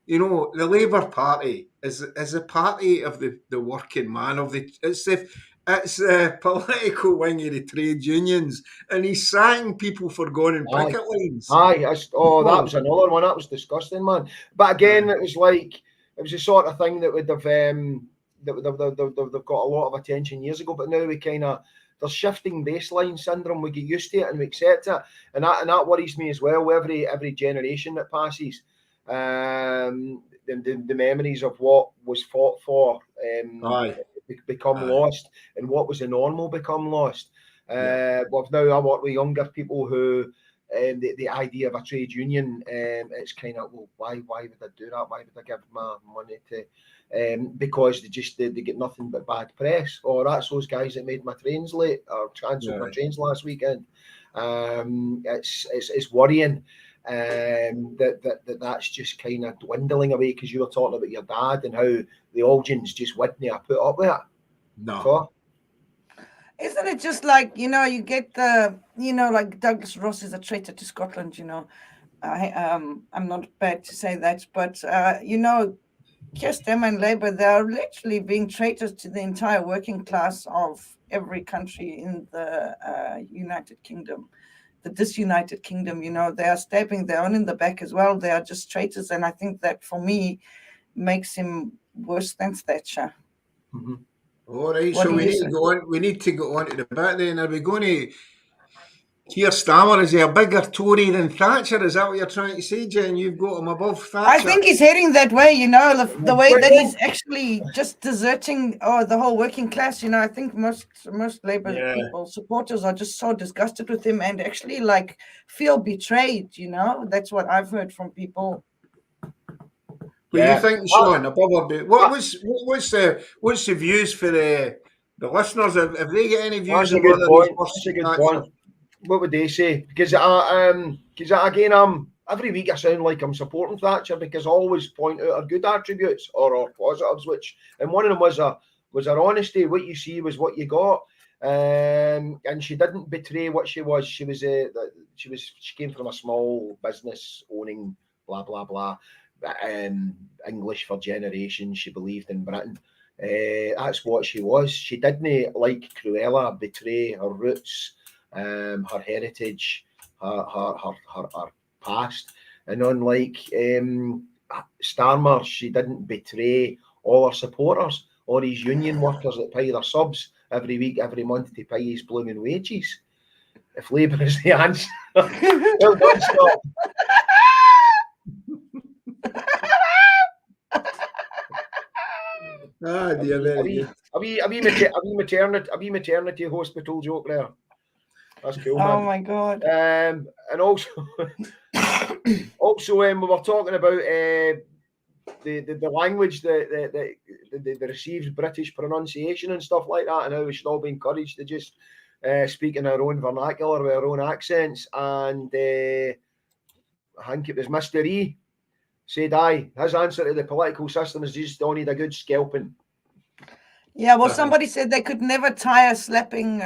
you know, the Labour Party is a party of the working man, it's the political wing of the trade unions, and he's sacking people for going in picket lines. That was another one. That was disgusting, man. But again, it was the sort of thing that would have they've got a lot of attention years ago, but now there's shifting baseline syndrome. We get used to it and we accept it, and that worries me as well. Every generation that passes, the memories of what was fought for become lost, and what was the normal become lost. Well, now I work with younger people who the idea of a trade union, it's kind of, well, why would I do that? Why would I give my money to? Because they get nothing but bad press. Or that's those guys that made my trains late or cancelled my trains last weekend. It's worrying that's just kind of dwindling away, because you were talking about your dad and how the audience just wouldn't have put up with it. No. So, isn't it just like, you know, you get the, you know, like Douglas Ross is a traitor to Scotland, you know. I'm not bad to say that, but Keir Starmer and Labour, they are literally being traitors to the entire working class of every country in the United Kingdom, the disunited kingdom. They are stabbing their own in the back as well. They are just traitors, and I think that for me makes him worse than Thatcher. Mm-hmm. All right, What so do we you need say? to go on. We need to go on to the bit then. Are we going to? Keir Starmer, is he a bigger Tory than Thatcher? Is that what you're trying to say, Jen? You've got him above Thatcher. I think he's heading that way, the way that he's actually just deserting the whole working class. I think most Labour people, supporters, are just so disgusted with him and actually feel betrayed. That's what I've heard from people. What do you think, Shaun? Above or below? What's the views for the listeners? Have they got any views? That's a good point. That's a good point. What would they say? Because again, every week I sound like I'm supporting Thatcher because I always point out her good attributes or positives, and one of them was her honesty. What you see was what you got, and she didn't betray what she was. She came from a small business owning blah blah blah, English for generations. She believed in Britain. That's what she was. She didn't, like Cruella, betray her roots, her heritage, her past. And unlike Starmer, she didn't betray all her supporters or his union workers that pay their subs every week, every month to pay his blooming wages. If Labour is the answer, well done, Scott. Ah, dear, very good. A wee maternity hospital joke there. That's cool, man. Oh my God. And also when we were talking about the language, the received British pronunciation and stuff like that, and how we should all be encouraged to just speak in our own vernacular with our own accents. And I think it was Mr. E said, his answer to the political system is just don't need a good scalping. Yeah, well, somebody said they could never tie a slapping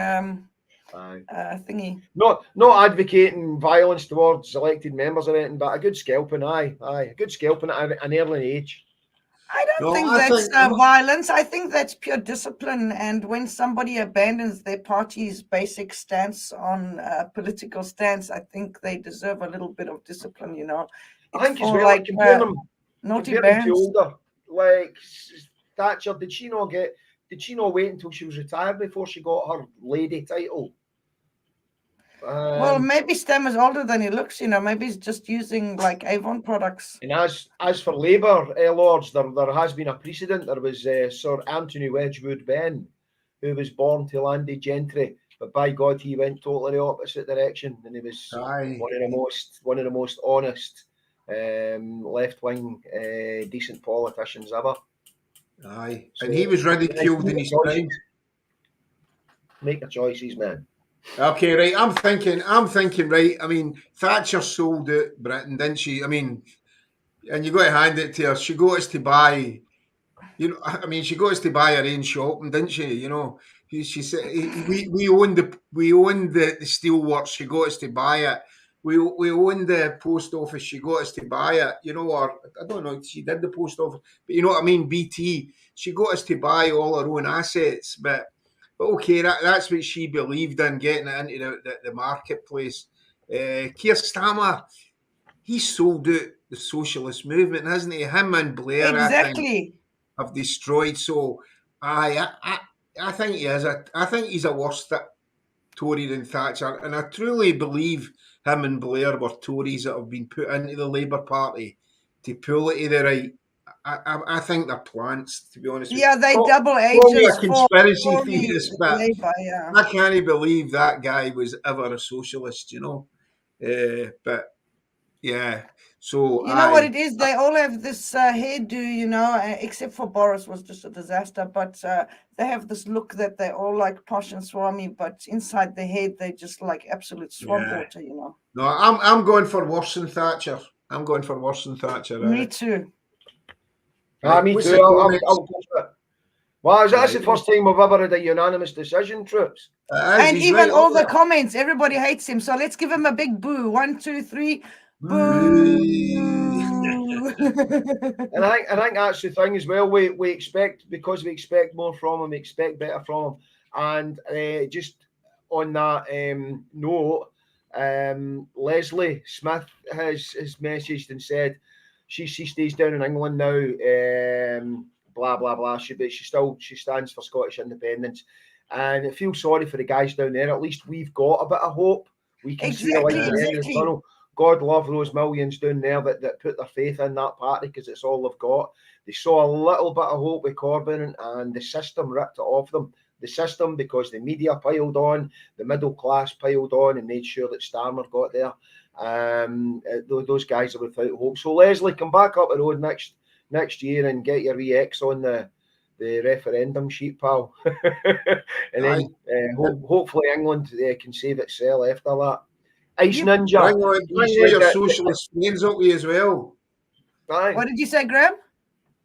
thingy. Not advocating violence towards elected members or anything, but a good scalping, a good scalping at an early age. I don't think that's violence. I think that's pure discipline. And when somebody abandons their party's basic stance on political stance, I think they deserve a little bit of discipline, I think as well, compare them to older, like Thatcher. Did she not wait until she was retired before she got her lady title? Well, maybe Stammer's older than he looks, maybe he's just using Avon products. And as for Labour, Lords, there has been a precedent. There was Sir Anthony Wedgwood Benn, who was born to landed gentry, but by God, he went totally the opposite direction, and he was one of the most honest left-wing decent politicians ever. Aye, so, and he was ridiculed in his prime. Make your choices, man. Okay, right. I'm thinking, right. I mean, Thatcher sold out Britain, didn't she? I mean, and you got to hand it to her. She got us to buy, she got us to buy her own shopping, didn't she? She said we owned the steelworks. She got us to buy it. We owned the post office. She got us to buy it. Or I don't know. She did the post office, but you know what I mean. BT. She got us to buy all her own assets, but okay, that's what she believed in, getting it into the marketplace. Keir Starmer, he sold out the socialist movement, hasn't he? Him and Blair, exactly, I think, have destroyed. So, I think he is. I think he's a worse Tory than Thatcher, and I truly believe him and Blair were Tories that have been put into the Labour Party to pull it to the right. I think they're plants, to be honest with you. Yeah, they double agents. A conspiracy theorist, but Labour, yeah. I can't believe that guy was ever a socialist, But yeah, so you know what it is? They all have this hairdo, except for Boris was just a disaster. But they have this look that they're all like posh and swami, but inside the head they just like absolute swamp water, No, I'm going for worse than Thatcher. Me too. Me too. I'll go for it. Well, that's the first time we've ever had a unanimous decision, troops. And even all the comments, everybody hates him. So let's give him a big boo. 1, 2, 3. And I think that's the thing as well. We expect, because we expect more from him, we expect better from him. And just on that note, Leslie Smith has messaged and said she stays down in England now. Blah blah blah. She stands for Scottish independence, and I feel sorry for the guys down there. At least we've got a bit of hope. We can see a light at the end of the tunnel. God love those millions down there that put their faith in that party, because it's all they've got. They saw a little bit of hope with Corbyn, and the system ripped it off them. The system, because the media piled on, the middle class piled on, and made sure that Starmer got there. Those guys are without hope. So Leslie, come back up the road next year and get your EX on the referendum sheet, pal. And then hopefully England can save itself after that. Ice Ninja. Bring all your socialist friends up with you as well. What did you say, Graham?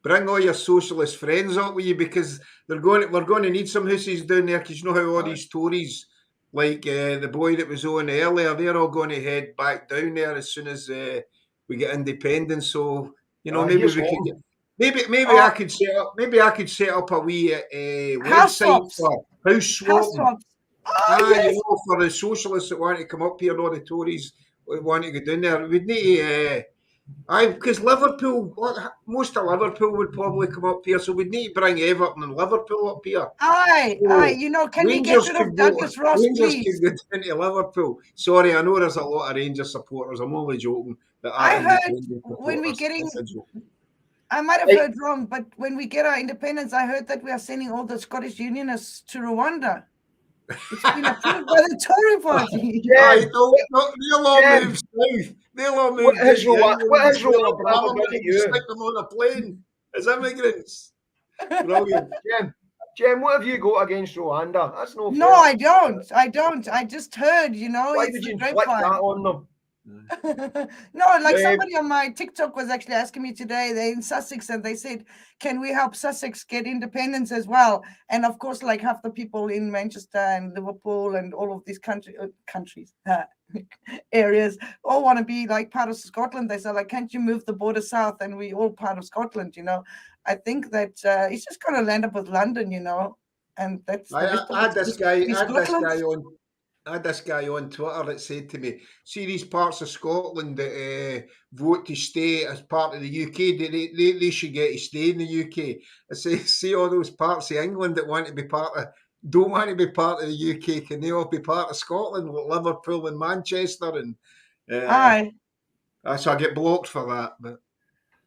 Bring all your socialist friends up with you, because we're going to need some hussies down there, because you know how all these Tories, like the boy that was on earlier, they're all going to head back down there as soon as we get independence. So maybe we could get, maybe I could set up a wee website for house swapping. For the socialists that want to come up here, all the Tories want to go down there. We'd need to, because Liverpool, most of Liverpool would probably come up here, so we'd need to bring Everton and Liverpool up here. Can we get rid of Douglas Ross, please? Rangers could get into Liverpool. Sorry, I know there's a lot of Rangers supporters. I'm only joking. I heard when we're getting... I might have heard wrong, but when we get our independence, I heard that we are sending all the Scottish Unionists to Rwanda. It's been approved by the Tory party. They'll all move south. They'll all move. What is Rwanda? Stick them on a plane as immigrants. Brilliant. Jem, what have you got against Rwanda? That's no fair. No, I don't. I just heard, Why would you inflict that on them? No, like somebody on my TikTok was actually asking me today, they're in Sussex, and they said, can we help Sussex get independence as well? And of course, like half the people in Manchester and Liverpool and all of these countries areas all want to be like part of Scotland. They say, like, can't you move the border south and we all part of Scotland? I think that it's just going to land up with London, and that's I had this guy on Twitter that said to me, see these parts of Scotland that vote to stay as part of the UK, they should get to stay in the UK. I say, see all those parts of England that don't want to be part of the UK, can they all be part of Scotland, like Liverpool and Manchester? And so I get blocked for that, but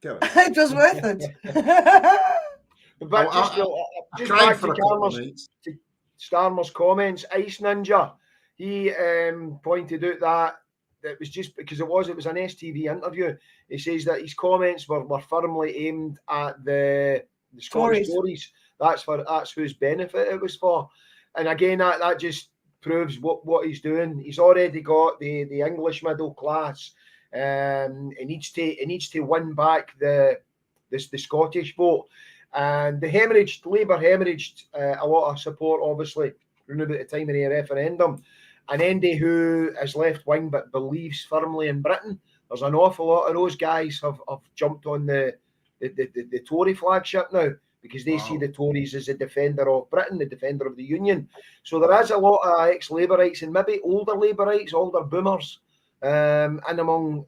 it was worth it. But just back to Starmer's comments, Ice Ninja. He pointed out that it was just because it was an STV interview. He says that his comments were firmly aimed at the Scottish Tories. That's whose benefit it was for. And again, that just proves what he's doing. He's already got the English middle class. He needs to win back the Scottish vote. And Labour hemorrhaged a lot of support, obviously, around about the time of the referendum. And Andy, who is left wing but believes firmly in Britain, there's an awful lot of those guys have jumped on the Tory flagship now, because they see the Tories as a defender of Britain, the defender of the Union. So there is a lot of ex-Labourites and maybe older Labourites, older boomers, and amongst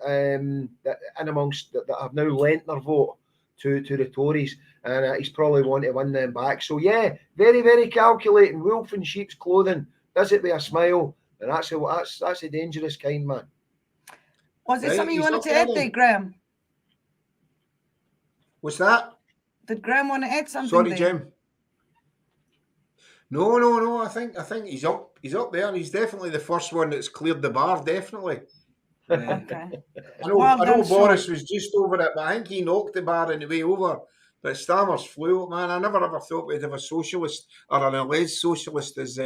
that have now lent their vote to the Tories, and he's probably want to win them back. So yeah, very, very calculating, wolf in sheep's clothing, does it with a smile, and that's a dangerous kind, man. Was there something you wanted to add there, Graham? What's that? Did Graham want to add something? Sorry, Jim. No. I think he's up there. He's definitely the first one that's cleared the bar. Definitely. Okay. I know Boris was just over it, but I think he knocked the bar on the way over. But Starmer's flew, man. I never ever thought we'd have a socialist or an alleged socialist as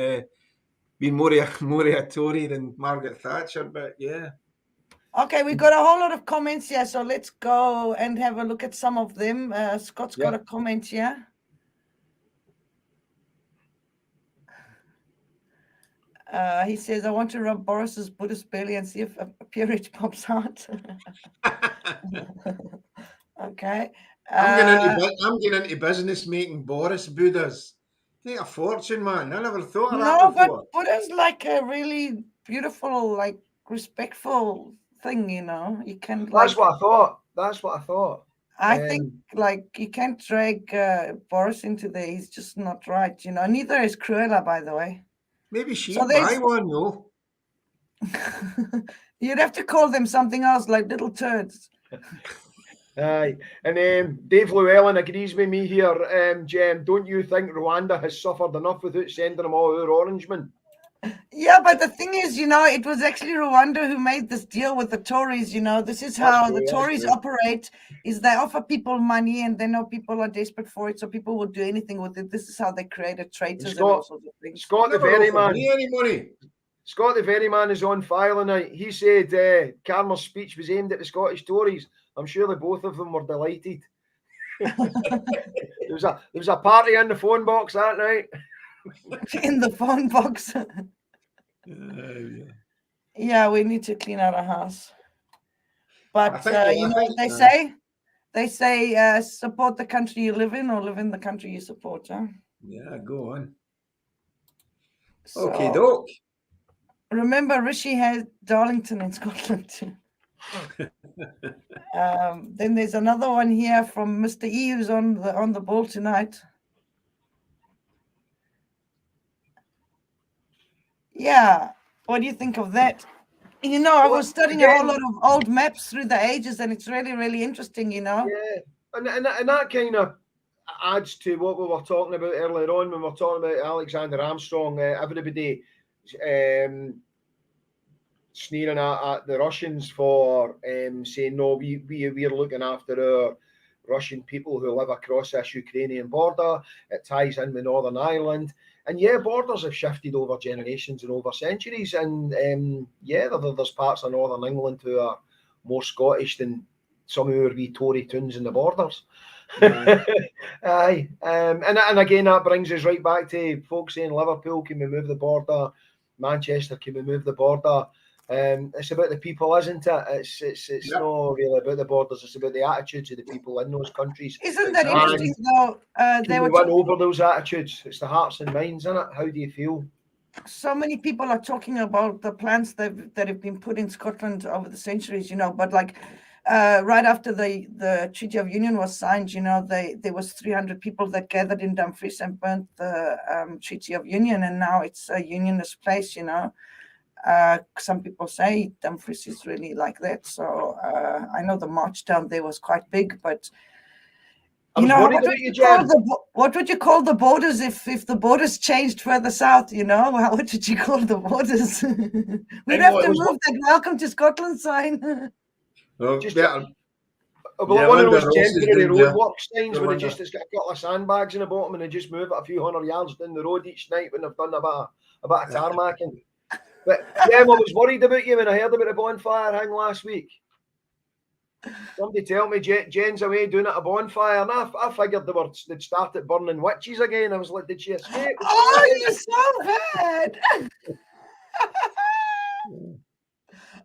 being more a Tory than Margaret Thatcher. But yeah. Okay, we've got a whole lot of comments here, so let's go and have a look at some of them. Scott's got a comment here. He says, I want to rub Boris's Buddhist belly and see if a peerage pops out. Okay. I'm getting into business making Boris Buddhas. Take a fortune, man. I never thought of that No, before. but Buddha's like a really beautiful, like respectful thing, you know. You can like. That's what I thought. That's what I thought. I think like you can't drag Boris into there. He's just not right, you know. Neither is Cruella, by the way. Maybe she'd So buy one, though. You'd have to call them something else, like little turds. Aye. And Dave Llewellyn agrees with me here. Jem, don't you think Rwanda has suffered enough without sending them all our Orangemen? Yeah, but the thing is, you know, it was actually Rwanda who made this deal with the Tories, you know. This is how the Tories operate, is they offer people money and they know people are desperate for it, so people will do anything with it. This is how they created traitors and all sorts of things. Scott the Ferryman is on file tonight. He said Carmer's speech was aimed at the Scottish Tories. I'm sure the both of them were delighted. there was a party in the phone box that night. In the phone box. Yeah, we need to clean out our house. But you know what they say? They say support the country you live in or live in the country you support. Huh? Yeah, go on. So, okay, doke. Remember, Rishi has Darlington in Scotland too. Then there's another one here from Mr. E, who's on the ball tonight. Yeah, what do you think of that? You know, I was studying a whole lot of old maps through the ages, and it's really, really interesting, you know. Yeah, and that kind of adds to what we were talking about earlier on when we were talking about Alexander Armstrong. Everybody sneering at the Russians for saying, no, we're looking after our Russian people who live across this Ukrainian border. It ties in with Northern Ireland. And yeah, borders have shifted over generations and over centuries. And there's parts of Northern England who are more Scottish than some of our wee Tory tunes in the borders. Aye. And again, that brings us right back to folks saying Liverpool, can we move the border? Manchester, can we move the border? It's about the people, isn't it? It's not really about the borders. It's about the attitudes of the people in those countries. Isn't that interesting, though? They win over those attitudes. It's the hearts and minds, isn't it? How do you feel? So many people are talking about the plans that have been put in Scotland over the centuries, you know, but like right after the Treaty of Union was signed, you know, there was 300 people that gathered in Dumfries and burnt the Treaty of Union, and now it's a unionist place, you know. Some people say Dumfries is really like that. So I know the march down there was quite big, but you know, what would you call the borders if the borders changed further south? You know, what would you call the borders? We'd have to move that "Welcome to Scotland" sign. Well, one of those temporary roadwork signs where it's got a couple of sandbags in the bottom and they just move it a few hundred yards down the road each night when they've done a bit of tarmacking. But yeah, I was worried about you when I heard about the bonfire hang last week. Somebody tell me Jen's away doing it at a bonfire, and I figured they'd started burning witches again. I was like, did she escape? Oh, you're so bad.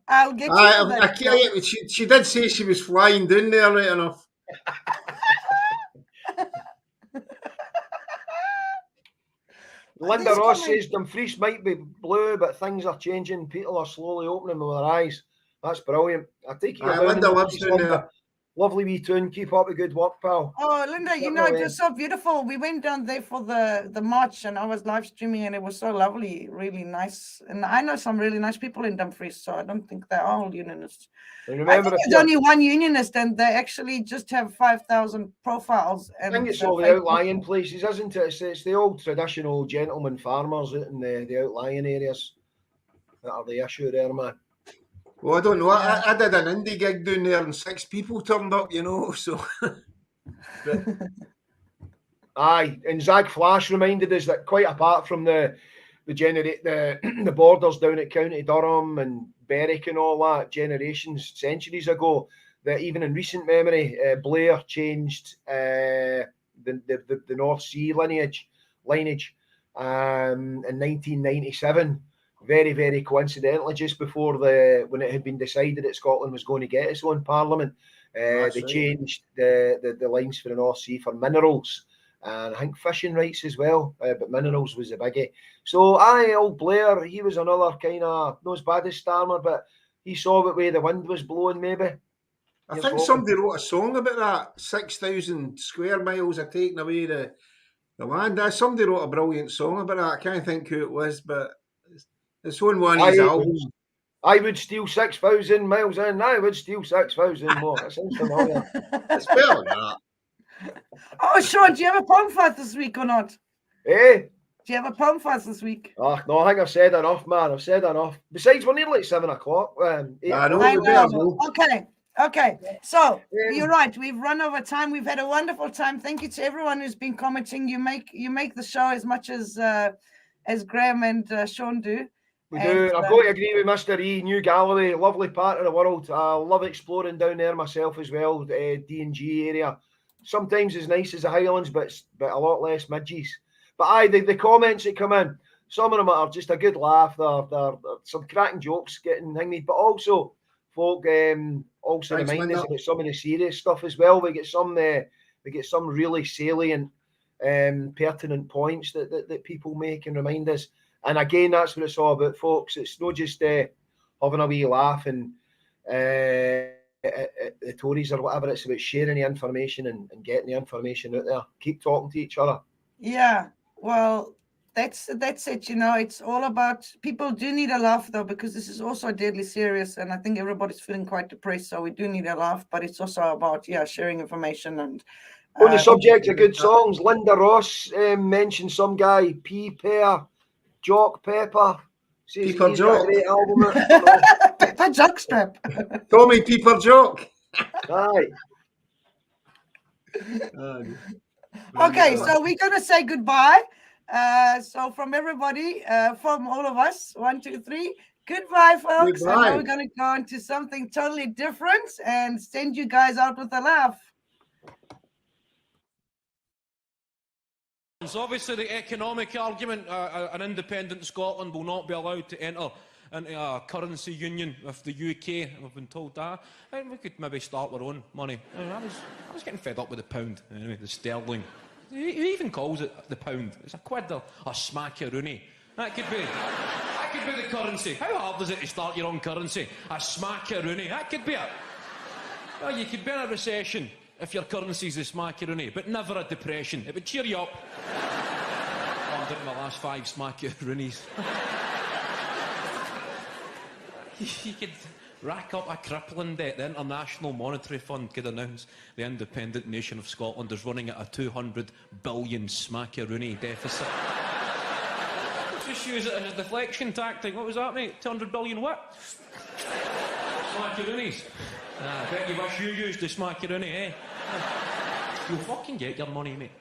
I'll get you. I can't. She did say she was flying down there, right enough. Linda Ross says Dumfries might be blue, but things are changing. People are slowly opening with their eyes. That's brilliant. I take you. Linda loves doing there. Lovely wee tune. Keep up the good work, pal. Oh, Linda, you know, it was so beautiful. We went down there for the march and I was live streaming and it was so lovely, really nice. And I know some really nice people in Dumfries, so I don't think they're all unionists. And remember, I think there's only one unionist and they actually just have 5,000 profiles. And I think it's all the outlying places, isn't it? It's the old traditional gentleman farmers out in the outlying areas that are the issue there, man. Well, I don't know. I did an indie gig down there and 6 people turned up, you know, so... Aye, and Zag Flash reminded us that quite apart from the borders down at County Durham and Berwick and all that, centuries ago, that even in recent memory, Blair changed the North Sea lineage in 1997. very, very coincidentally, just before when it had been decided that Scotland was going to get its own parliament, they changed the lines for the North Sea for minerals, and I think fishing rights as well, but minerals was the biggie. So old Blair, he was another kind of, not as bad as Starmer, but he saw it where the wind was blowing, maybe. I think somebody wrote a song about that. 6,000 square miles are taken away the land. Somebody wrote a brilliant song about that. I can't think who it was, but it's on one of his albums. I would steal 6,000 miles in. I would steal 6,000 more. That sounds familiar. It's better than that. Oh, Shaun, do you have a poem for us this week or not? Eh? Do you have a poem for us this week? Oh, no, I think I've said enough, man. I've said enough. Besides, we're nearly 7 o'clock. I know. Okay. So you're right. We've run over time. We've had a wonderful time. Thank you to everyone who's been commenting. You make the show as much as Graham and Shaun do. We do. I've got to agree with Mr. E. New Galloway, lovely part of the world. I love exploring down there myself as well. D&G area. Sometimes as nice as the Highlands, but a lot less midges. But the comments that come in, some of them are just a good laugh. They're some cracking jokes getting hanged, but also folk also remind us about some of the serious stuff as well. We get some really salient, pertinent points that people make and remind us. And again, that's what it's all about, folks. It's not just having a wee laugh and the Tories or whatever. It's about sharing the information and getting the information out there. Keep talking to each other. Yeah, well, that's it. It's all about, people do need a laugh though, because this is also deadly serious, and I think everybody's feeling quite depressed. So we do need a laugh, but it's also about sharing information. And on the subject of good songs, Linda Ross mentioned some guy Pear Jock Pepper. Peeper Jock. Great album. Pepper Jockstrap. Tommy Peeper Jock. Aye. Okay, so we're going to say goodbye. So from everybody, from all of us, 1, 2, 3, goodbye, folks. Goodbye. And now we're going to go into something totally different and send you guys out with a laugh. So obviously the economic argument, an independent Scotland will not be allowed to enter into a currency union with the UK. I've been told that. I think we could maybe start our own money. I was getting fed up with the pound, anyway, the sterling. Who even calls it the pound? It's a quid or a smackaroonie. That could be the currency. How hard is it to start your own currency? A smackaroonie. That could be it. Well, you could be in a recession if your currency's a smackaroonie, but never a depression. It would cheer you up. I'm doing my last 5 smackaroonies. You could rack up a crippling debt. The International Monetary Fund could announce the independent nation of Scotland is running at a 200 billion smackaroonie deficit. Just use it as a deflection tactic. What was that, mate? 200 billion what? Smackaroonies. I bet you wish you used the smackaroonie, eh? You'll fucking get your money, mate.